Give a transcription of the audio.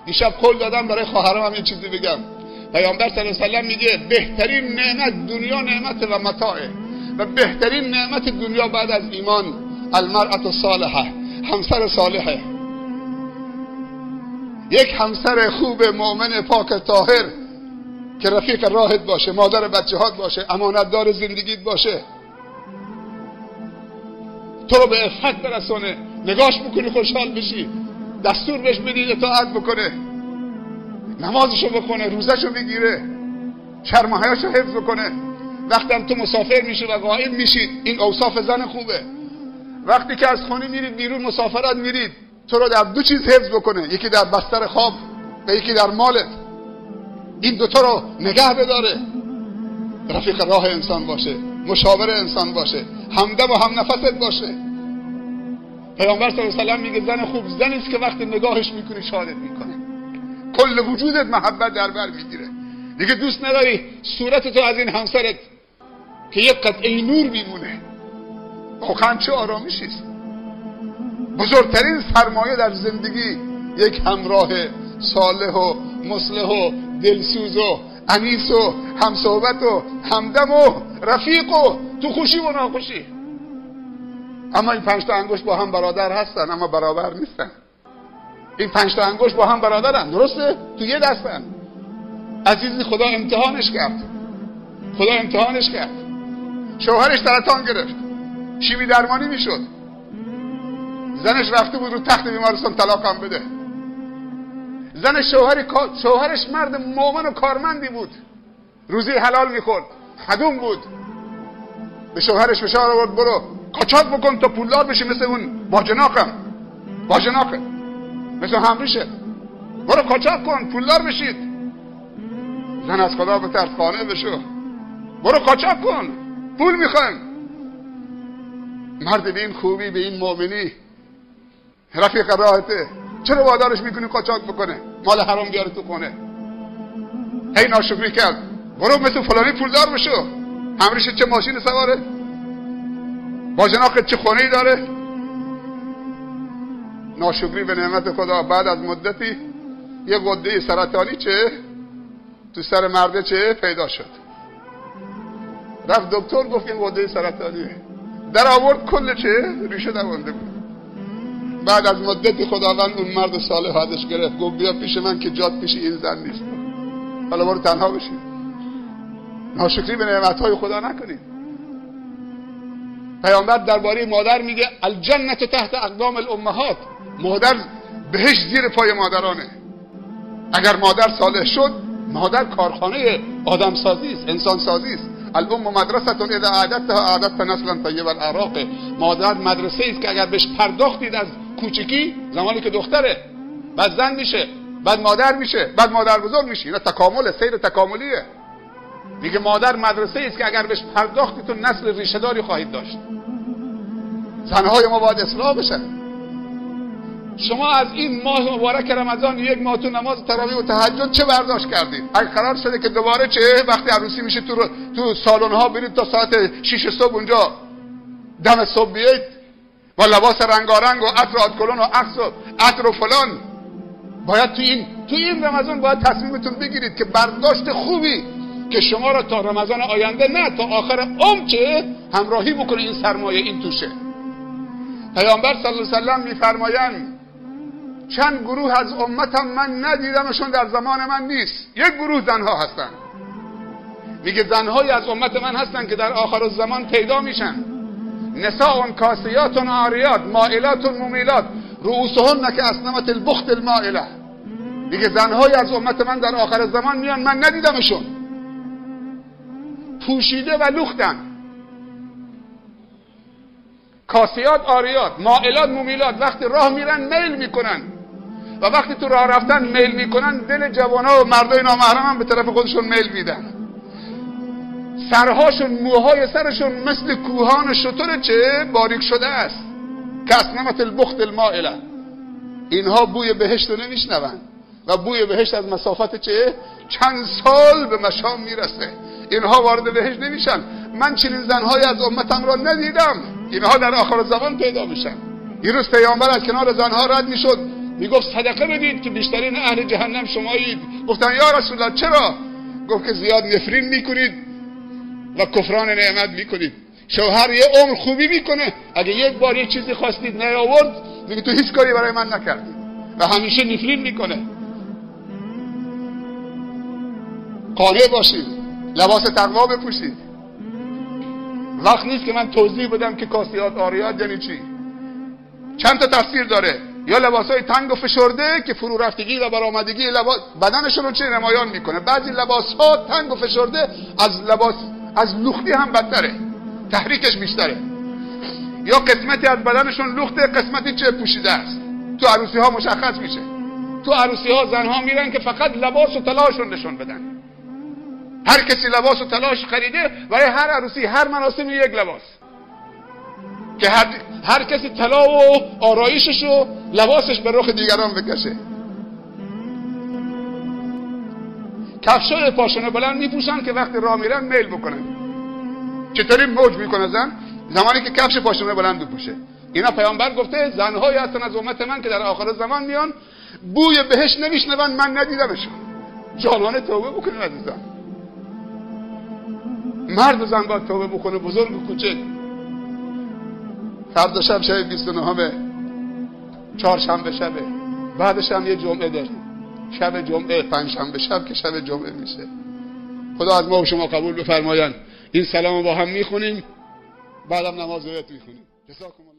دیشب قول دادم برای خواهرام هم یه چیزی بگم. پیامبر صلی الله علیه و سلم میگه بهترین نعمت دنیا نعمت و متاعه، و بهترین نعمت دنیا بعد از ایمان المرأة الصالحه، همسر صالحه. یک همسر خوب مؤمن پاک طاهر که رفیق راهت باشه، مادر بچه‌هات باشه، امانتدار زندگیت باشه، تو رو به عفت برسونه، نگاش بکنی خوشحال بشی، دستور بهش بدی اطاعت بکنه، نمازشو بکنه، روزشو بگیره، شرم و حیاشو حفظ کنه. وقتی هم تو مسافر میشی و غایب میشید، این اوصاف زن خوبه. وقتی که از خونه میرید بیرون مسافرت میرید، تو رو در دو چیز حفظ بکنه، یکی در بستر خواب و یکی در مالت. این دوتا رو نگه بداره، رفیق راه انسان باشه، مشاور انسان باشه، همدم و هم نفست باشه. پیامبر صلی الله علیه و سلم میگه زن خوب زنی است که وقتی نگاهش میکنی شادت میکنه، کل وجودت محبت در بر میگیره. دیگه دوست نداری صورت تو از این همسرت که یک قطعه نور میمونه. واقعا چه آرامشی است. بزرگترین سرمایه در زندگی یک همراه صالح و مصلح و دلسوز و انیس و همصحبت و همدم و رفیق و تو خوشی و ناخوشی. اما این 5 تا انگشت با هم برادر هستن اما برابر نیستن. این 5 تا انگشت با هم برادرن، درسته؟ تو یه دستن. عزیزی خدا امتحانش کرد. خدا امتحانش کرد. شوهرش سرطان گرفت، شیمی درمانی میشد، زنش رفته بود رو تخت بیمارستان طلاقم بده. زن شوهرش مرد مؤمن و کارمندی بود، روزی حلال میخورد، خدوم بود. به شوهرش فشار آورد برو قاچاق بکن تا پولدار بشی مثل اون باجناقه، مثل همریشه، برو قاچاق کن پولدار بشید. زن از خدا بترس، قانع بشو، برو قاچاق کن، پول میخوایم. مرد به این خوبی، به این مؤمنی، رفیق راهته، چرا وادارش میکنی قاچاق بکنه؟ مال حرام بیاره تو خونه. هی ناشکری کرد، برو مثل فلانی پولدار بشو. همریشه چه ماشین سواره، باجناقت چه خونه‌ای داره. ناشکری به نعمت خدا. بعد از مدتی یه غده سرطانی تو سر مرده پیدا شد. رفت دکتر گفت این غده سرطانیه. در آورد کل ریشه دوانده بود. بعد از مدتی خداوند اون مرد صالح ازش گرفت، گفت بیا پیش من که جات پیش این زن نیست، حالا برو تنها بشی. ناشکری به نعمتهای خدا نکنید. پیامبر درباره مادر میگه الجنة تحت اقدام الامهات، مادر بهشت زیر پای مادرانه. اگر مادر صالح شد، مادر کارخانه آدم سازی است، انسان سازی است. الام مدرسه اذا اعددتها اعددت نسلا طیب الاعراق. مادر مدرسه است که اگر بهش پرداختید از کوچکی، زمانی که دختره، بعد زن میشه، بعد مادر میشه، بعد مادر بزرگ میشه. اینا تکامل، سیر تکاملیه. میگه مادر مدرسه است که اگر بهش پرداختید تو نسل ریشه داری خواهید داشت. زنهای ما باید اصلاح بشن. شما از این ماه مبارک رمضان یک ماه تو نماز تراویح و تهجد چه برداشت کردید؟ اگه قرار شده که دوباره وقتی عروسی میشه تو سالن ها برید تا ساعت 6 صبح اونجا دم صبح بیایید با لباس رنگارنگ و عطر آدکلون و عکس و عطر و فلان، باید تو این رمضان باید تصمیمتون بگیرید که برداشت خوبی که شما را تا رمضان آینده، نه تا آخر عمر همراهی بکنه این سرمایه، این توشه. پیامبر صلی الله علیه و سلم میفرمایند چند گروه از امتم من ندیدمشون در زمان من نیست. یک گروه زنها هستن، میگه زنهای از امت من هستن که در آخر الزمان پیدا میشن. نساء کاسیات عاریات مائلات ممیلات رؤوسهن که اسنمة البخت المائله. میگه زنهای از امت من در آخر زمان میان، من ندیدمشون، پوشیده و لختن، کاسیات عاریات مائلات ممیلات. وقتی راه میرن میل میکنن و وقتی تو راه رفتن میل میکنن، دل جوانا و مردای نامحرم هم به طرف خودشون میل میدن. سرهاشون، موهای سرشون مثل کوهان شتر باریک شده است که اسنمة البخت المائله. اینها بوی بهشت رو نمیشنون و بوی بهشت از مسافت چند سال به مشام میرسه. اینها وارد بهشت نمیشن. من چنین زنهای از امتم را ندیدم. اینها در آخر زمان پیدا میشن. یه روز پیامبر از کنار زنها رد میشد، میگفت صدقه بدید که بیشترین اهل جهنم شمایید. گفتن یا رسول الله چرا؟ گفت که زیاد نفرین میکنید و کفران نعمت میکنید. شوهر یه عمر خوبی میکنه، اگه یک بار یه چیزی خواستید نیاورد میگه تو هیچ کاری برای من نکردی و همیشه نفرین میکنه. قانع باشید، لباس تقوا بپوشید. وقت نیست که من توضیح بدم که کاسیات آریات یعنی چی. چند تا تفسیر داره. یا لباسای تنگ و فشرده که فرو رفتگی و برآمدگی بدنشون رو چه نمایان میکنه. بعضی لباس‌ها تنگ و فشرده از لختی هم بدتره، تحریکش بیشتره. یا قسمتی از بدنشون لخته، قسمتی چه پوشیده است. تو عروسی ها مشخص میشه. تو عروسی ها زنها میرن که فقط لباس و طلاشون نشون بدن. هر کسی لباس و طلاش خریده برای هر عروسی، هر مراسمی یک لباس، که هر کسی طلا و آرایشش و لباسش به رخ دیگران بکشه. کفشای پاشنه بلند میپوشن که وقتی راه میرن میل بکنن. چطوری موج میکنه زن؟ زمانی که کفش پاشنه بلند بپوشه. اینا پیامبر گفته زنهایی هستن از امت من که در آخر زمان میان بوی بهشت نمیشنون، من ندیدمشون. جانانه توبه بکنیم عزیزان. مرد و زن باید توبه بکنه، بزرگ و کوچک. فردا شب 29 چهارشنبه شبه، بعدش هم یه جمعه داریم، شب جمعه، پنجشنبه شب که شب جمعه میشه. خدا از ما و شما قبول بفرمایند. این سلام با هم میخونیم، بعدم نماز بیت میخونیم. جزاکم الله.